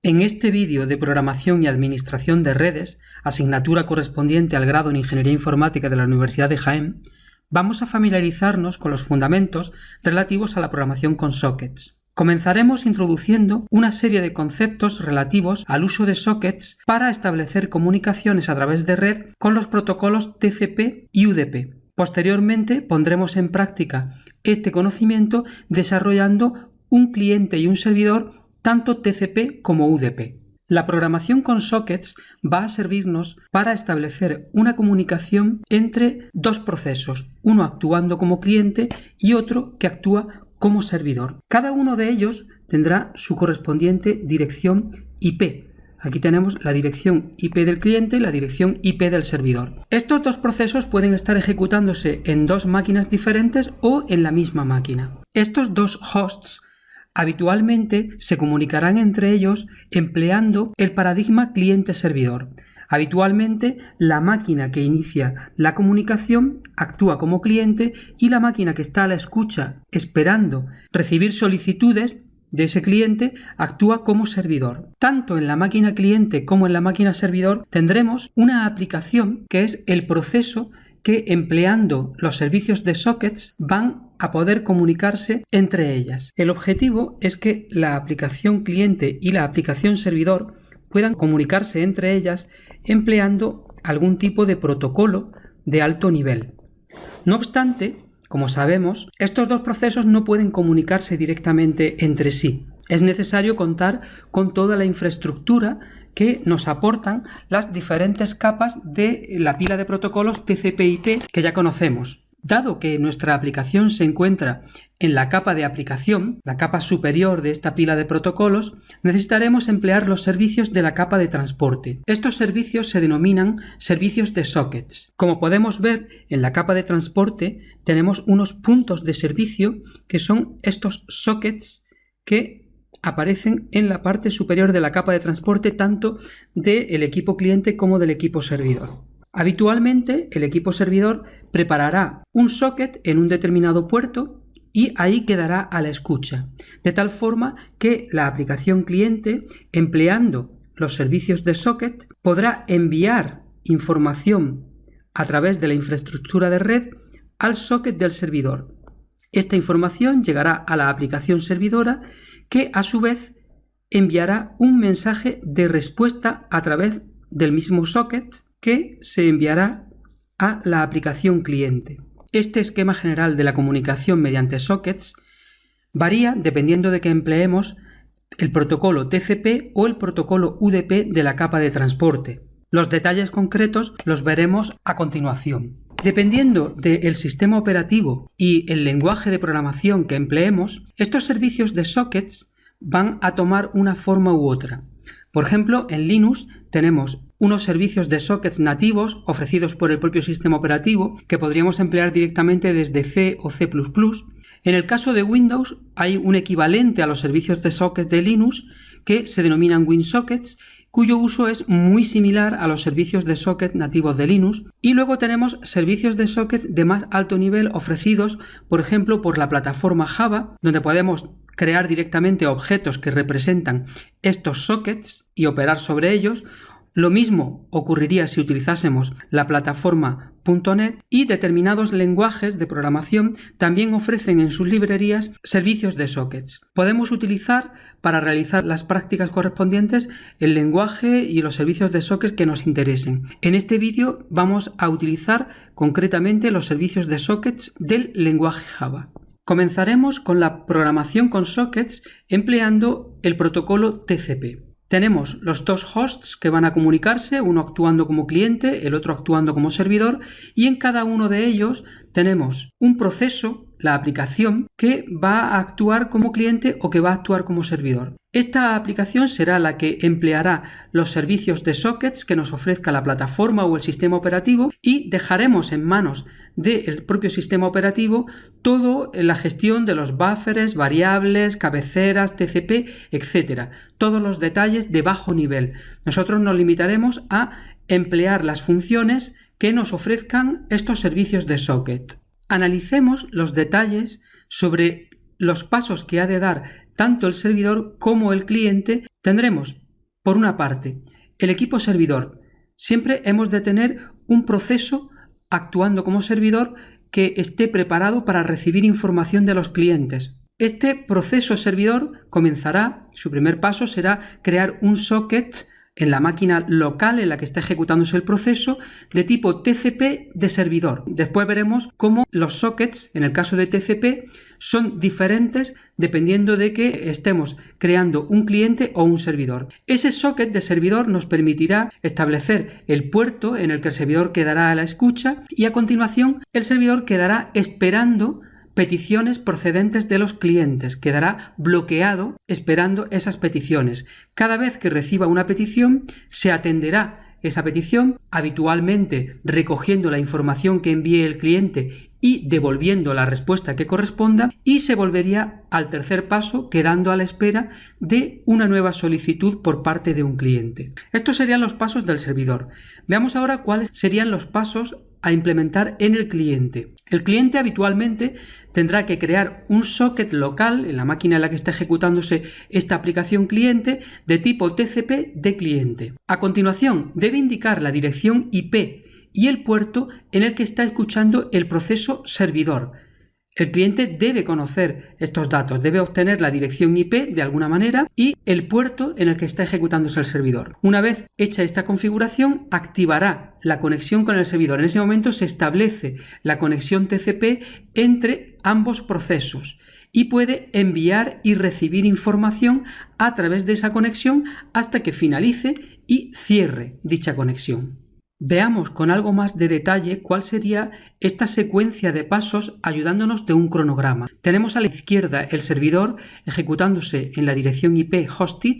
En este vídeo de programación y administración de redes, asignatura correspondiente al grado en Ingeniería Informática de la Universidad de Jaén, vamos a familiarizarnos con los fundamentos relativos a la programación con sockets. Comenzaremos introduciendo una serie de conceptos relativos al uso de sockets para establecer comunicaciones a través de red con los protocolos TCP y UDP. Posteriormente pondremos en práctica este conocimiento desarrollando un cliente y un servidor tanto TCP como UDP. La programación con sockets va a servirnos para establecer una comunicación entre dos procesos, uno actuando como cliente y otro que actúa como servidor. Cada uno de ellos tendrá su correspondiente dirección IP. Aquí tenemos la dirección IP del cliente y la dirección IP del servidor. Estos dos procesos pueden estar ejecutándose en dos máquinas diferentes o en la misma máquina. Estos dos hosts habitualmente se comunicarán entre ellos empleando el paradigma cliente-servidor. Habitualmente, la máquina que inicia la comunicación actúa como cliente y la máquina que está a la escucha esperando recibir solicitudes de ese cliente actúa como servidor. Tanto en la máquina cliente como en la máquina servidor tendremos una aplicación que es el proceso que, empleando los servicios de sockets, van a poder comunicarse entre ellas. El objetivo es que la aplicación cliente y la aplicación servidor puedan comunicarse entre ellas empleando algún tipo de protocolo de alto nivel. No obstante, como sabemos, estos dos procesos no pueden comunicarse directamente entre sí. Es necesario contar con toda la infraestructura que nos aportan las diferentes capas de la pila de protocolos TCP/IP que ya conocemos. Dado que nuestra aplicación se encuentra en la capa de aplicación, la capa superior de esta pila de protocolos, necesitaremos emplear los servicios de la capa de transporte. Estos servicios se denominan servicios de sockets. Como podemos ver, en la capa de transporte tenemos unos puntos de servicio que son estos sockets que aparecen en la parte superior de la capa de transporte tanto del equipo cliente como del equipo servidor. Habitualmente, el equipo servidor preparará un socket en un determinado puerto y ahí quedará a la escucha, de tal forma que la aplicación cliente, empleando los servicios de socket, podrá enviar información a través de la infraestructura de red al socket del servidor. Esta información llegará a la aplicación servidora que, a su vez, enviará un mensaje de respuesta a través del mismo socket que se enviará a la aplicación cliente. Este esquema general de la comunicación mediante sockets varía dependiendo de que empleemos el protocolo TCP o el protocolo UDP de la capa de transporte. Los detalles concretos los veremos a continuación. Dependiendo del sistema operativo y el lenguaje de programación que empleemos, estos servicios de sockets van a tomar una forma u otra. Por ejemplo, en Linux tenemos unos servicios de sockets nativos ofrecidos por el propio sistema operativo que podríamos emplear directamente desde C o C++. En el caso de Windows hay un equivalente a los servicios de sockets de Linux que se denominan WinSockets, cuyo uso es muy similar a los servicios de socket nativos de Linux. Y luego tenemos servicios de socket de más alto nivel ofrecidos, por ejemplo, por la plataforma Java, donde podemos crear directamente objetos que representan estos sockets y operar sobre ellos. Lo mismo ocurriría si utilizásemos la plataforma .NET, y determinados lenguajes de programación también ofrecen en sus librerías servicios de sockets. Podemos utilizar para realizar las prácticas correspondientes el lenguaje y los servicios de sockets que nos interesen. En este vídeo vamos a utilizar concretamente los servicios de sockets del lenguaje Java. Comenzaremos con la programación con sockets empleando el protocolo TCP. Tenemos los dos hosts que van a comunicarse, uno actuando como cliente, el otro actuando como servidor, y en cada uno de ellos tenemos un proceso, la aplicación, que va a actuar como cliente o que va a actuar como servidor. Esta aplicación será la que empleará los servicios de sockets que nos ofrezca la plataforma o el sistema operativo, y dejaremos en manos del propio sistema operativo toda la gestión de los buffers, variables, cabeceras, TCP, etc. Todos los detalles de bajo nivel. Nosotros nos limitaremos a emplear las funciones que nos ofrezcan estos servicios de socket. Analicemos los detalles sobre los pasos que ha de dar tanto el servidor como el cliente. Tendremos Por una parte, el equipo servidor. Siempre hemos de tener un proceso actuando como servidor que esté preparado para recibir información de los clientes. Este proceso servidor comenzará, su primer paso será crear un socket en la máquina local en la que está ejecutándose el proceso de tipo TCP de servidor. Después veremos cómo los sockets, en el caso de TCP, son diferentes dependiendo de que estemos creando un cliente o un servidor. Ese socket de servidor nos permitirá establecer el puerto en el que el servidor quedará a la escucha y a continuación el servidor quedará esperando peticiones procedentes de los clientes, quedará bloqueado esperando esas peticiones. Cada vez que reciba una petición, se atenderá esa petición, habitualmente recogiendo la información que envíe el cliente y devolviendo la respuesta que corresponda, y se volvería al tercer paso, quedando a la espera de una nueva solicitud por parte de un cliente. Estos serían los pasos del servidor. Veamos ahora cuáles serían los pasos a implementar en el cliente. El cliente habitualmente tendrá que crear un socket local en la máquina en la que está ejecutándose esta aplicación cliente de tipo TCP de cliente. A continuación, debe indicar la dirección IP y el puerto en el que está escuchando el proceso servidor. El cliente debe conocer estos datos, debe obtener la dirección IP de alguna manera y el puerto en el que está ejecutándose el servidor. Una vez hecha esta configuración, activará la conexión con el servidor. En ese momento se establece la conexión TCP entre ambos procesos y puede enviar y recibir información a través de esa conexión hasta que finalice y cierre dicha conexión. Veamos con algo más de detalle cuál sería esta secuencia de pasos ayudándonos de un cronograma. Tenemos a la izquierda el servidor ejecutándose en la dirección IP hosted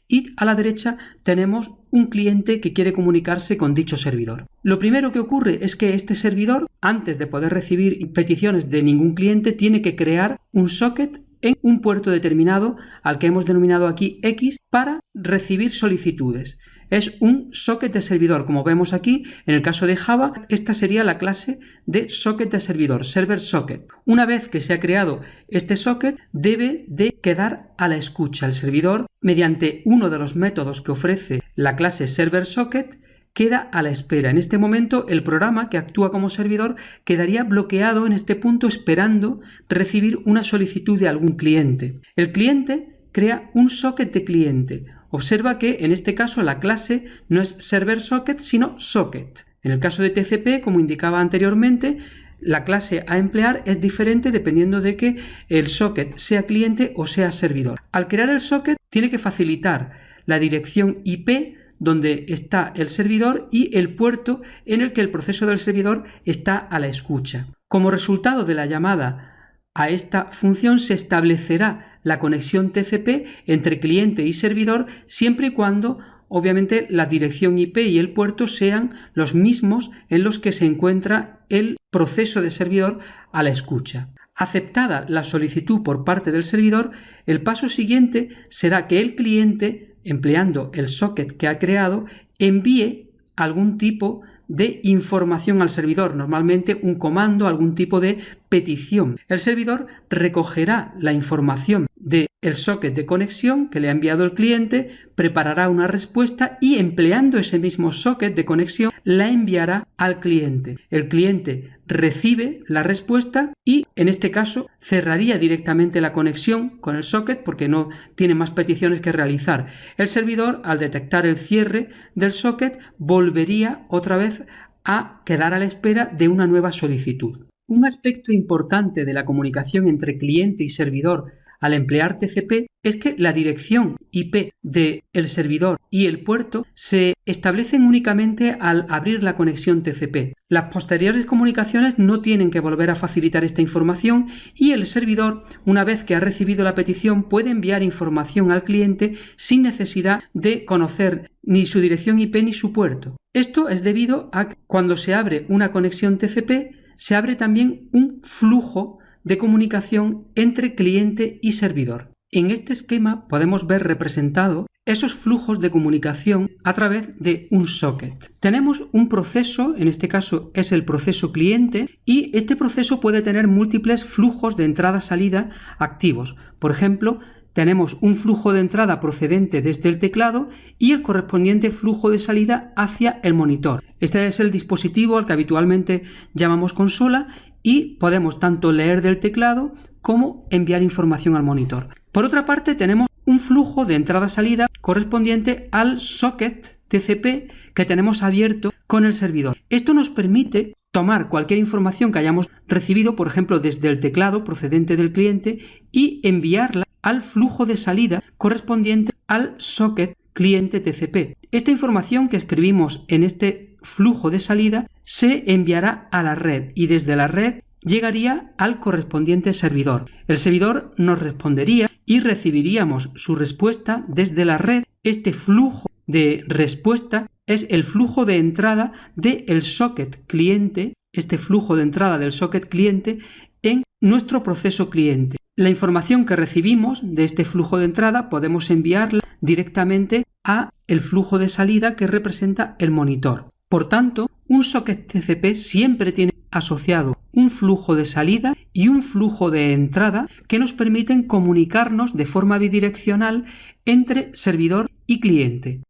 y a la derecha tenemos un cliente que quiere comunicarse con dicho servidor. Lo primero que ocurre es que este servidor, antes de poder recibir peticiones de ningún cliente, tiene que crear un socket en un puerto determinado al que hemos denominado aquí X para recibir solicitudes. Es un socket de servidor, como vemos aquí, en el caso de Java, esta sería la clase de socket de servidor, server socket. Una vez que se ha creado este socket, debe de quedar a la escucha. El servidor, mediante uno de los métodos que ofrece la clase server socket, queda a la espera. En este momento, el programa que actúa como servidor quedaría bloqueado en este punto esperando recibir una solicitud de algún cliente. El cliente crea un socket de cliente. Observa que en este caso la clase no es server socket sino socket. En el caso de TCP, como indicaba anteriormente, la clase a emplear es diferente dependiendo de que el socket sea cliente o sea servidor. Al crear el socket tiene que facilitar la dirección IP donde está el servidor y el puerto en el que el proceso del servidor está a la escucha. Como resultado de la llamada a esta función se establecerá la conexión TCP entre cliente y servidor siempre y cuando obviamente la dirección IP y el puerto sean los mismos en los que se encuentra el proceso de servidor a la escucha. Aceptada la solicitud por parte del servidor, el paso siguiente será que el cliente, empleando el socket que ha creado, envíe algún tipo de información al servidor, normalmente un comando, algún tipo de petición. El servidor recogerá la información del socket de conexión que le ha enviado el cliente, preparará una respuesta y empleando ese mismo socket de conexión la enviará al cliente. El cliente recibe la respuesta y en este caso cerraría directamente la conexión con el socket porque no tiene más peticiones que realizar. El servidor, al detectar el cierre del socket, volvería otra vez a quedar a la espera de una nueva solicitud. Un aspecto importante de la comunicación entre cliente y servidor al emplear TCP es que la dirección IP del servidor y el puerto se establecen únicamente al abrir la conexión TCP. Las posteriores comunicaciones no tienen que volver a facilitar esta información y el servidor, una vez que ha recibido la petición, puede enviar información al cliente sin necesidad de conocer ni su dirección IP ni su puerto. Esto es debido a que cuando se abre una conexión TCP, se abre también un flujo de comunicación entre cliente y servidor. En este esquema podemos ver representado esos flujos de comunicación a través de un socket. Tenemos un proceso, en este caso es el proceso cliente, y este proceso puede tener múltiples flujos de entrada-salida activos. Por ejemplo, tenemos un flujo de entrada procedente desde el teclado y el correspondiente flujo de salida hacia el monitor. Este es el dispositivo al que habitualmente llamamos consola y podemos tanto leer del teclado como enviar información al monitor. Por otra parte, tenemos un flujo de entrada-salida correspondiente al socket TCP que tenemos abierto con el servidor. Esto nos permite tomar cualquier información que hayamos recibido, por ejemplo, desde el teclado procedente del cliente, y enviarla al flujo de salida correspondiente al socket cliente TCP. Esta información que escribimos en este flujo de salida se enviará a la red y desde la red llegaría al correspondiente servidor. El servidor nos respondería y recibiríamos su respuesta desde la red. Este flujo de respuesta es el flujo de entrada del socket cliente, este flujo de entrada del socket cliente en nuestro proceso cliente. La información que recibimos de este flujo de entrada podemos enviarla directamente a el flujo de salida que representa el monitor. Por tanto, un socket TCP siempre tiene asociado un flujo de salida y un flujo de entrada que nos permiten comunicarnos de forma bidireccional entre servidor y cliente.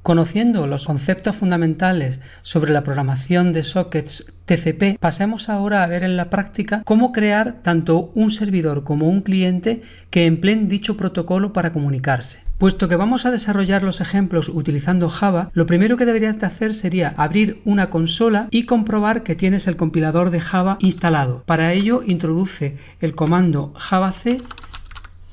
Conociendo los conceptos fundamentales sobre la programación de sockets TCP, pasemos ahora a ver en la práctica cómo crear tanto un servidor como un cliente que empleen dicho protocolo para comunicarse. Puesto que vamos a desarrollar los ejemplos utilizando Java, lo primero que deberías de hacer sería abrir una consola y comprobar que tienes el compilador de Java instalado. Para ello, introduce el comando javac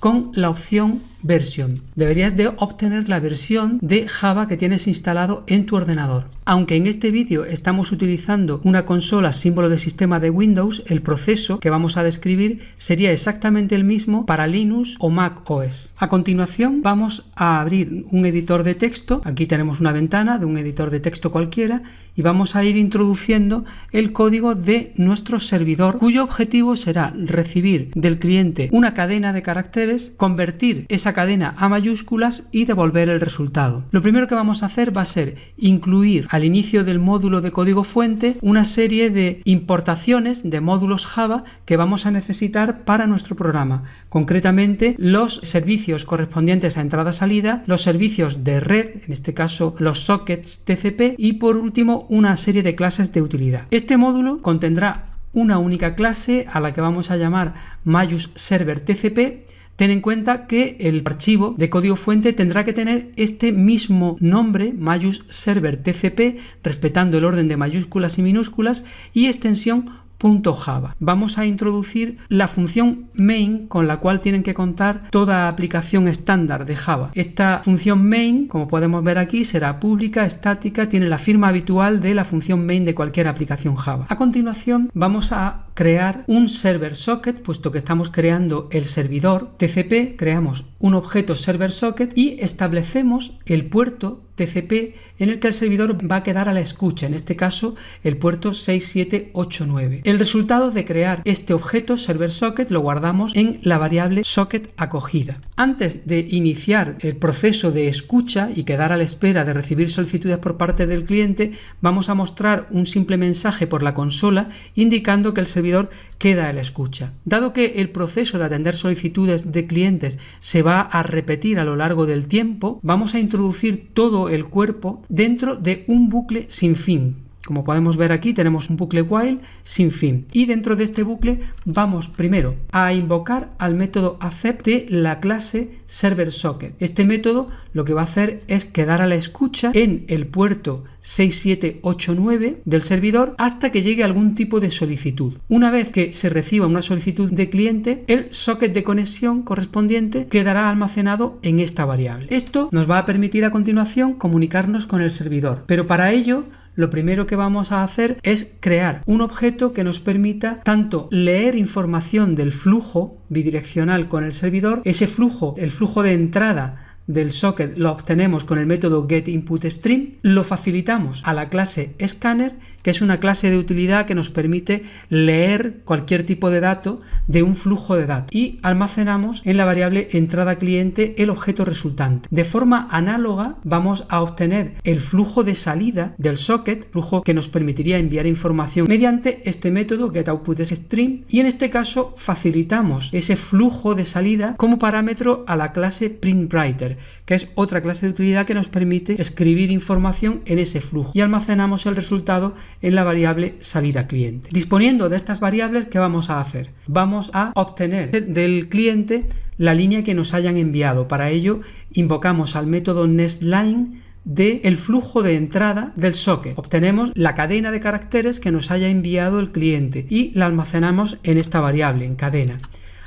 con la opción Version. Deberías de obtener la versión de Java que tienes instalado en tu ordenador. Aunque en este vídeo estamos utilizando una consola símbolo de sistema de Windows, el proceso que vamos a describir sería exactamente el mismo para Linux o Mac OS. A continuación vamos a abrir un editor de texto. Aquí tenemos una ventana de un editor de texto cualquiera y vamos a ir introduciendo el código de nuestro servidor, cuyo objetivo será recibir del cliente una cadena de caracteres, convertir esa cadena a mayúsculas y devolver el resultado. Lo primero que vamos a hacer va a ser incluir al inicio del módulo de código fuente una serie de importaciones de módulos Java que vamos a necesitar para nuestro programa. Concretamente, los servicios correspondientes a entrada-salida, los servicios de red, en este caso los sockets TCP, y por último una serie de clases de utilidad. Este módulo contendrá una única clase a la que vamos a llamar MyUseServerTCP. Ten en cuenta que el archivo de código fuente tendrá que tener este mismo nombre, MyUseServerTCP, respetando el orden de mayúsculas y minúsculas, y extensión .java. Vamos a introducir la función main con la cual tienen que contar toda aplicación estándar de Java. Esta función main, como podemos ver aquí, será pública, estática, tiene la firma habitual de la función main de cualquier aplicación Java. A continuación vamos a crear un server socket, puesto que estamos creando el servidor TCP, creamos un objeto server socket y establecemos el puerto TCP en el que el servidor va a quedar a la escucha, en este caso el puerto 6789. El resultado de crear este objeto server socket lo guardamos en la variable socket acogida. Antes de iniciar el proceso de escucha y quedar a la espera de recibir solicitudes por parte del cliente, vamos a mostrar un simple mensaje por la consola indicando que el servidor queda a la escucha. Dado que el proceso de atender solicitudes de clientes se va a repetir a lo largo del tiempo, vamos a introducir todo el cuerpo dentro de un bucle sin fin. Como podemos ver aquí, tenemos un bucle while sin fin. Y dentro de este bucle vamos primero a invocar al método accept de la clase serverSocket. Este método lo que va a hacer es quedar a la escucha en el puerto 6789 del servidor hasta que llegue algún tipo de solicitud. Una vez que se reciba una solicitud de cliente, el socket de conexión correspondiente quedará almacenado en esta variable. Esto nos va a permitir a continuación comunicarnos con el servidor, pero para ello lo primero que vamos a hacer es crear un objeto que nos permita tanto leer información del flujo bidireccional con el servidor, ese flujo, el flujo de entrada del socket lo obtenemos con el método getInputStream, lo facilitamos a la clase scanner que es una clase de utilidad que nos permite leer cualquier tipo de dato de un flujo de datos, y almacenamos en la variable entrada cliente el objeto resultante. De forma análoga vamos a obtener el flujo de salida del socket, flujo que nos permitiría enviar información mediante este método getOutputStream, y en este caso facilitamos ese flujo de salida como parámetro a la clase printWriter, que es otra clase de utilidad que nos permite escribir información en ese flujo, y almacenamos el resultado en la variable salida cliente. Disponiendo de estas variables, ¿qué vamos a hacer? Vamos a obtener del cliente la línea que nos hayan enviado. Para ello invocamos al método nestLine del flujo de entrada del socket. Obtenemos la cadena de caracteres que nos haya enviado el cliente y la almacenamos en esta variable, en cadena.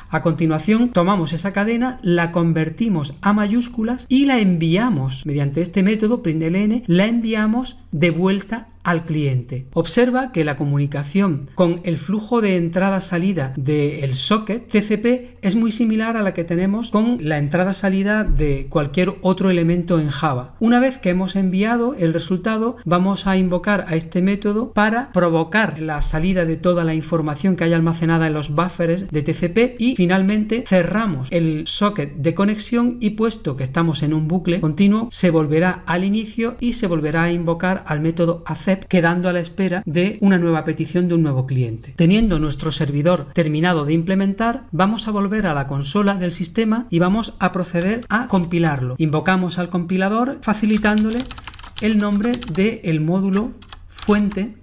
A continuación tomamos esa cadena, la convertimos a mayúsculas y la enviamos mediante este método println, la enviamos de vuelta al cliente. Observa que la comunicación con el flujo de entrada-salida del socket TCP es muy similar a la que tenemos con la entrada-salida de cualquier otro elemento en Java. Una vez que hemos enviado el resultado, vamos a invocar a este método para provocar la salida de toda la información que haya almacenada en los buffers de TCP, y finalmente cerramos el socket de conexión, y puesto que estamos en un bucle continuo, se volverá al inicio y se volverá a invocar al método accept, quedando a la espera de una nueva petición de un nuevo cliente. Teniendo nuestro servidor terminado de implementar, vamos a volver a la consola del sistema y vamos a proceder a compilarlo. Invocamos al compilador facilitándole el nombre del módulo fuente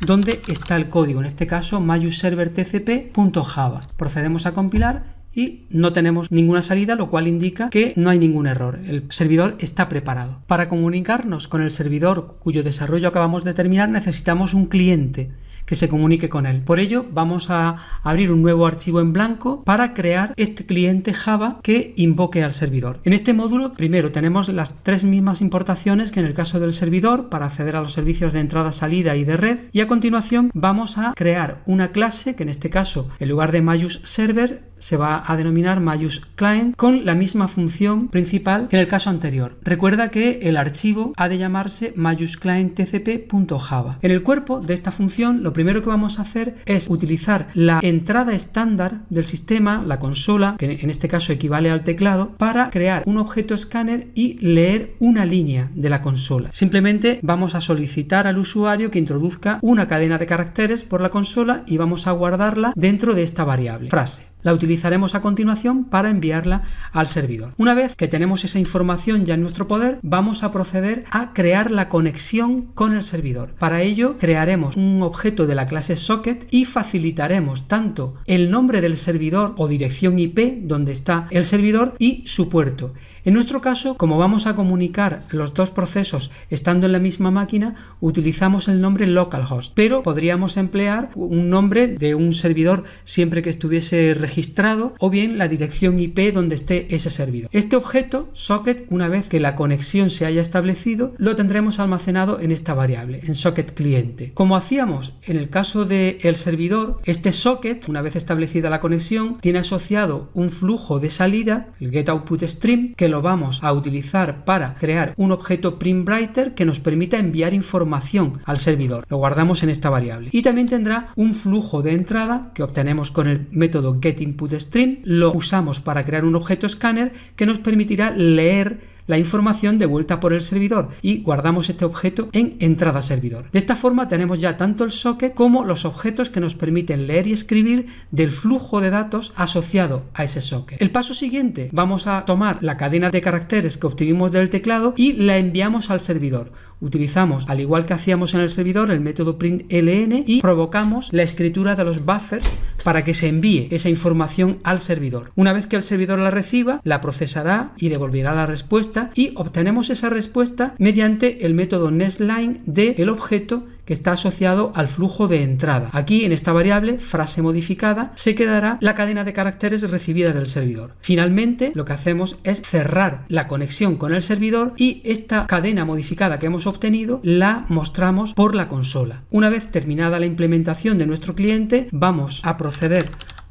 donde está el código, en este caso MyUserverTCP.java. Procedemos a compilar y no tenemos ninguna salida, lo cual indica que no hay ningún error. El servidor está preparado. Para comunicarnos con el servidor cuyo desarrollo acabamos de terminar, necesitamos un cliente que se comunique con él. Por ello vamos a abrir un nuevo archivo en blanco para crear este cliente Java que invoque al servidor. En este módulo primero tenemos las tres mismas importaciones que en el caso del servidor para acceder a los servicios de entrada, salida y de red, y a continuación vamos a crear una clase que en este caso en lugar de MyUserver se va a denominar MyUseClient, con la misma función principal que en el caso anterior. Recuerda que el archivo ha de llamarse MyUseClientTCP.java. En el cuerpo de esta función lo primero que vamos a hacer es utilizar la entrada estándar del sistema, la consola, que en este caso equivale al teclado, para crear un objeto escáner y leer una línea de la consola. Simplemente vamos a solicitar al usuario que introduzca una cadena de caracteres por la consola y vamos a guardarla dentro de esta variable, frase. La utilizaremos a continuación para enviarla al servidor. Una vez que tenemos esa información ya en nuestro poder, vamos a proceder a crear la conexión con el servidor. Para ello crearemos un objeto de la clase socket y facilitaremos tanto el nombre del servidor o dirección IP donde está el servidor y su puerto. En nuestro caso, como vamos a comunicar los dos procesos estando en la misma máquina, utilizamos el nombre localhost, pero podríamos emplear un nombre de un servidor siempre que estuviese registrado, o bien la dirección IP donde esté ese servidor. Este objeto socket, una vez que la conexión se haya establecido, lo tendremos almacenado en esta variable, en socket cliente. Como hacíamos en el caso del servidor, este socket, una vez establecida la conexión, tiene asociado un flujo de salida, el getOutputStream, que lo vamos a utilizar para crear un objeto printWriter que nos permita enviar información al servidor. Lo guardamos en esta variable. Y también tendrá un flujo de entrada que obtenemos con el método getInputStream. Lo usamos para crear un objeto escáner que nos permitirá leer la información de vuelta por el servidor, y guardamos este objeto en entrada servidor. De esta forma tenemos ya tanto el socket como los objetos que nos permiten leer y escribir del flujo de datos asociado a ese socket. El paso siguiente, vamos a tomar la cadena de caracteres que obtuvimos del teclado y la enviamos al servidor. Utilizamos, al igual que hacíamos en el servidor, el método println y provocamos la escritura de los buffers para que se envíe esa información al servidor. Una vez que el servidor la reciba, la procesará y devolverá la respuesta, y obtenemos esa respuesta mediante el método nestLine del objeto que está asociado al flujo de entrada. Aquí en esta variable, frase modificada, se quedará la cadena de caracteres recibida del servidor. Finalmente, lo que hacemos es cerrar la conexión con el servidor y esta cadena modificada que hemos obtenido la mostramos por la consola. Una vez terminada la implementación de nuestro cliente, vamos a proceder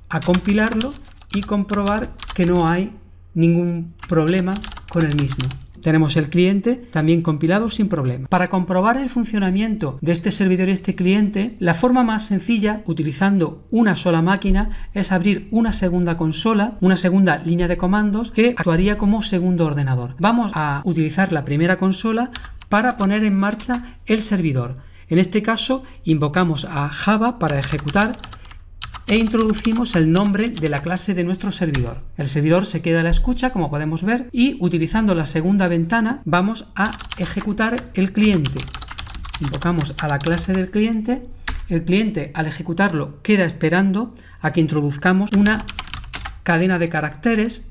a compilarlo y comprobar que no hay ningún problema con el mismo. Tenemos el cliente también compilado sin problema. Para comprobar el funcionamiento de este servidor y este cliente, la forma más sencilla, utilizando una sola máquina, es abrir una segunda consola, una segunda línea de comandos que actuaría como segundo ordenador. Vamos a utilizar la primera consola para poner en marcha el servidor. En este caso, invocamos a Java para ejecutar e introducimos el nombre de la clase de nuestro servidor. El servidor se queda a la escucha, como podemos ver, y utilizando la segunda ventana vamos a ejecutar el cliente. Invocamos a la clase del cliente. El cliente, al ejecutarlo, queda esperando a que introduzcamos una cadena de caracteres.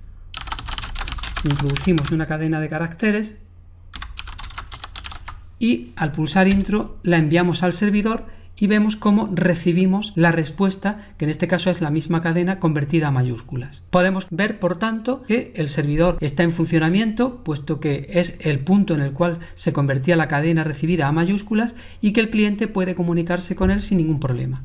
Introducimos una cadena de caracteres y al pulsar intro la enviamos al servidor y vemos cómo recibimos la respuesta, que en este caso es la misma cadena convertida a mayúsculas. Podemos ver, por tanto, que el servidor está en funcionamiento, puesto que es el punto en el cual se convertía la cadena recibida a mayúsculas, y que el cliente puede comunicarse con él sin ningún problema.